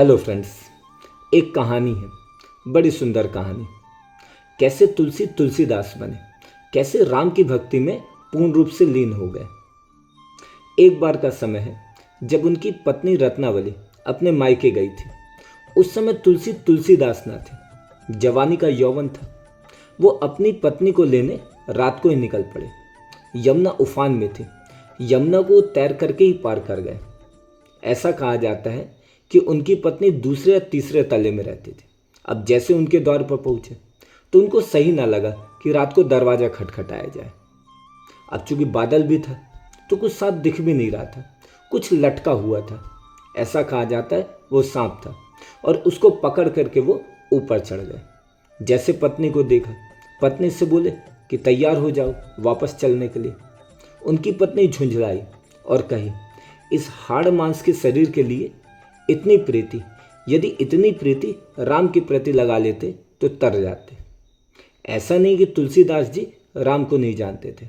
Hello friends, एक कहानी है, बड़ी सुंदर कहानी। कैसे तुलसी तुलसीदास बने, कैसे राम की भक्ति में पूर्ण रूप से लीन हो गए। एक बार का समय है जब उनकी पत्नी रत्नावली अपने मायके गई थी। उस समय तुलसी तुलसीदास न थे, जवानी का यौवन था। वो अपनी पत्नी को लेने रात को ही निकल पड़े। यमुना उफान में थी, यमुना को तैर करके ही पार कर गए। ऐसा कहा जाता है कि उनकी पत्नी दूसरे या तीसरे तले में रहती थी। अब जैसे उनके द्वार पर पहुंचे तो उनको सही ना लगा कि रात को दरवाज़ा खटखटाया जाए। अब चूंकि बादल भी था तो कुछ साफ दिख भी नहीं रहा था, कुछ लटका हुआ था। ऐसा कहा जाता है वो सांप था और उसको पकड़ करके वो ऊपर चढ़ गए। जैसे पत्नी को देखा, पत्नी से बोले कि तैयार हो जाओ वापस चलने के लिए। उनकी पत्नी झुंझलाई और कही, इस हाड़ मांस के शरीर के लिए इतनी प्रीति, यदि इतनी प्रीति राम की प्रति लगा लेते तो तर जाते। ऐसा नहीं कि तुलसीदास जी राम को नहीं जानते थे।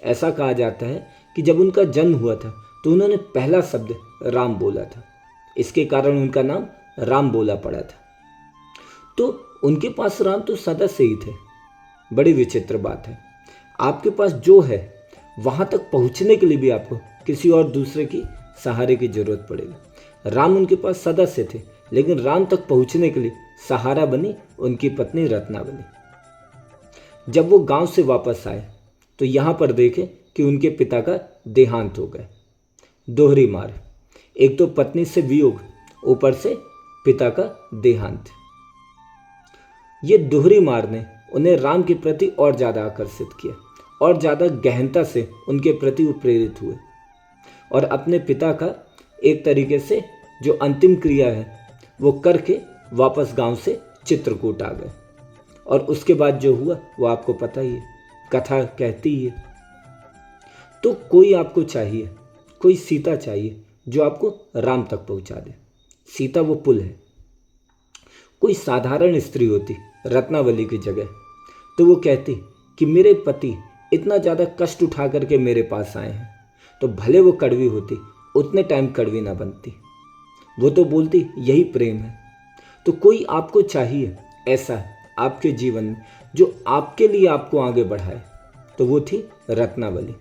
ऐसा कहा जाता है कि जब उनका जन्म हुआ था तो उन्होंने पहला शब्द राम बोला था। इसके कारण उनका नाम राम बोला पड़ा था। तो उनके पास राम तो सदा से ही थे। बड़ी विचित्र बात है, आपके पास जो है वहाँ तक पहुँचने के लिए भी आपको किसी और दूसरे की सहारे की जरूरत पड़ेगी। राम उनके पास सदा से थे, लेकिन राम तक पहुंचने के लिए सहारा बनी उनकी पत्नी रत्नावली। जब वो गांव से वापस आए तो यहाँ पर देखे कि उनके पिता का देहांत हो गया। दोहरी मार, एक तो पत्नी से वियोग, ऊपर से पिता का देहांत। ये दोहरी मार ने उन्हें राम के प्रति और ज़्यादा आकर्षित किया और ज़्यादा गहनता से उनके प्रति वो प्रेरित हुए और अपने पिता का एक तरीके से जो अंतिम क्रिया है वो करके वापस गांव से चित्रकूट आ गए। और उसके बाद जो हुआ वो आपको पता ही है, कथा कहती है। तो कोई आपको चाहिए, कोई सीता चाहिए जो आपको राम तक पहुंचा दे। सीता वो पुल है। कोई साधारण स्त्री होती रत्नावली की जगह तो वो कहती कि मेरे पति इतना ज़्यादा कष्ट उठा करके मेरे पास आए हैं, तो भले वो कड़वी होती उतने टाइम कड़वी ना बनती। वो तो बोलती यही प्रेम है। तो कोई आपको चाहिए ऐसा आपके जीवन में जो आपके लिए आपको आगे बढ़ाए, तो वो थी रत्नावली।